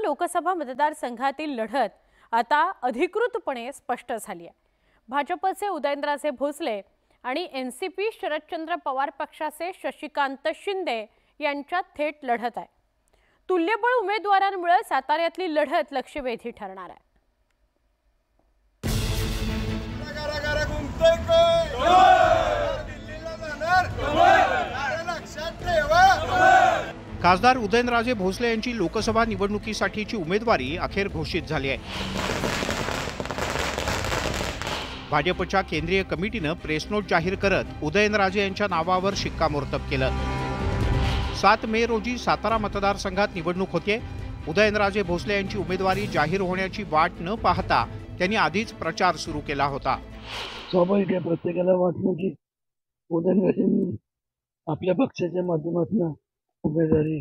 लोकसभा मतदारसंघातील लढत आता अधिकृतपणे स्पष्ट झाली आहे। भाजपचे उदयनराजे भोसले आणि एनसीपी शरदचंद्र पवार पक्षाचे शशिकांत शिंदे यांच्यात थेट लढत आहे। तुल्यबळ उमेदवारांमुळे साताऱ्यातली लढत लक्षवेधी ठरणार आहे। खासदार उदयनराजे भोसले यांची लोकसभा निवडणुकीसाठीची उमेदवारी अखेर घोषित झाली आहे। भाजपच्या केंद्रीय कमिटीने प्रेस नोट जाहीर करत उदयनराजे यांच्या नावावर शिक्कामोर्तब केलं। 7 मे रोजी सातारा मतदारसंघात निवडणूक होते। उदयनराजे भोसले यांची उमेदवारी जाहीर होण्याची वाट न पाहता त्यांनी आधीच प्रचार सुरू केला होता। स्वाभाविक आहे, प्रत्येकाला वाटलं की उदयनराजेंनी आपल्या पक्षाच्या माध्यमातून उमेदवारी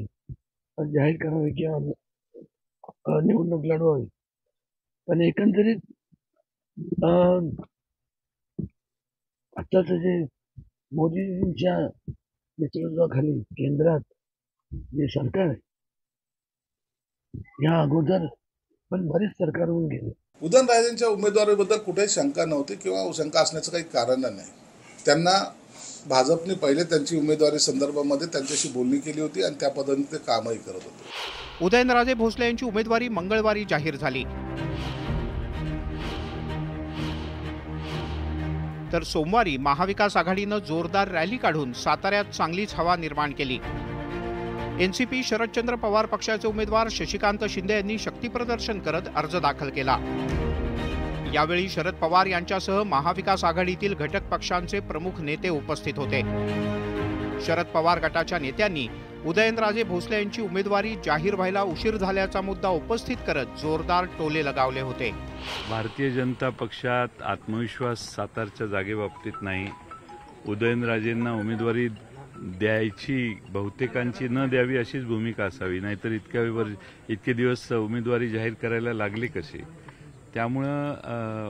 जाहीर करावी किंवा निवडणूक लढवावी, पण एकंदरीत आताच जे मोदींच्या नेतृत्वाखाली केंद्रात जे सरकार आहे, या अगोदर पण बरेच सरकार होऊन गेले। उदयनराजेंच्या उमेदवारीबद्दल कुठेही शंका नव्हती किंवा शंका असण्याचं काही कारण नाही। त्यांना भाजपने पहिले त्यांची उमेदवारी संदर्भामध्ये त्यांच्याशी बोलणी केली होती आणि त्या पद्धतीने ते कामही करत होते। उदयनराजे भोसले यांची उमेदवारी मंगळवारी जाहीर झाली, तर सोमवारी महाविकास आघाडीने जोरदार रॅली काढून साताऱ्यात चांगलीच हवा निर्माण केली। एनसीपी शरदचंद्र पवार पक्षाचे उमेदवार शशिकांत शिंदे यांनी शक्तीप्रदर्शन करत अर्ज दाखल केला। यावेळी शरद पवार यांच्यासह महाविकास आघाडीतील घटक पक्षांचे प्रमुख नेते उपस्थित होते। शरद पवार गटाच्या नेत्यांनी उदयनराजे भोसले यांची उमेदवारी जाहीर व्हायला उशीर झाल्याचा मुद्दा उपस्थित करत जोरदार टोले लगावले होते। भारतीय जनता पक्षात आत्मविश्वास सातारच्या जागेबाबतीत नाही। उदयनराजेंना उमेदवारी द्यायची, बहुतेकांची न द्यावी अशीच भूमिका असावी, नाहीतर इतके दिवस उमेदवारी जाहीर करायला लागली कशी। त्यामुळं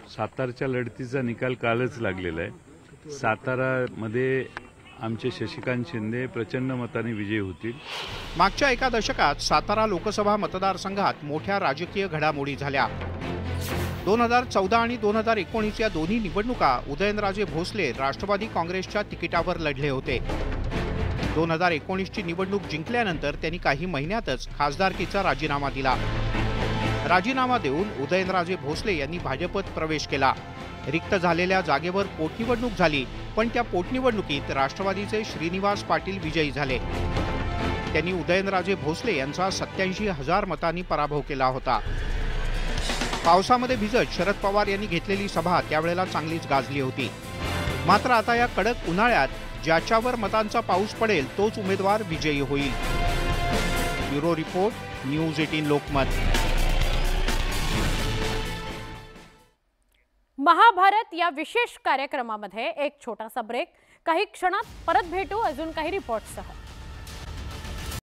सातारच्या लढतीचा निकाल कालच लागलेला आहे। सातारामध्ये आमचे शशिकांत शिंदे प्रचंड मताने विजयी होतील। मागच्या एका दशकात सातारा लोकसभा मतदारसंघात मोठ्या राजकीय घडामोडी झाल्या। 2014 आणि 2019 या दोन्ही निवडणुका उदयनराजे भोसले राष्ट्रवादी काँग्रेसच्या तिकिटावर लढले होते। 2019 ची निवडणूक जिंकल्यानंतर त्यांनी काही महिन्यातच खासदारकीचा राजीनामा दिला। राजीनामा देऊन उदयनराजे भोसले यांनी भाजपत प्रवेश केला। रिक्त झालेल्या जागेवर पोटनिवडणूक झाली, पण त्या पोटनिवडणुकीत राष्ट्रवादीचे श्रीनिवास पाटील विजयी झाले। त्यांनी उदयनराजे भोसले यांचा 87,000 मतांनी पराभव केला होता। पावसामध्ये भिजत शरद पवार यांनी घेतलेली सभा त्यावेळेला चांगलीच गाजली होती। मात्र आता या कडक उन्हाळ्यात ज्याच्यावर मतांचा पाऊस पडेल तोच उमेदवार विजयी होईल। Bureau report, news 18 Lokmat. Mahabharat या विशेष कार्यक्रमामध्ये एक छोटासा ब्रेक। काही क्षणात परत भेटू अजून काही रिपोर्ट्ससह।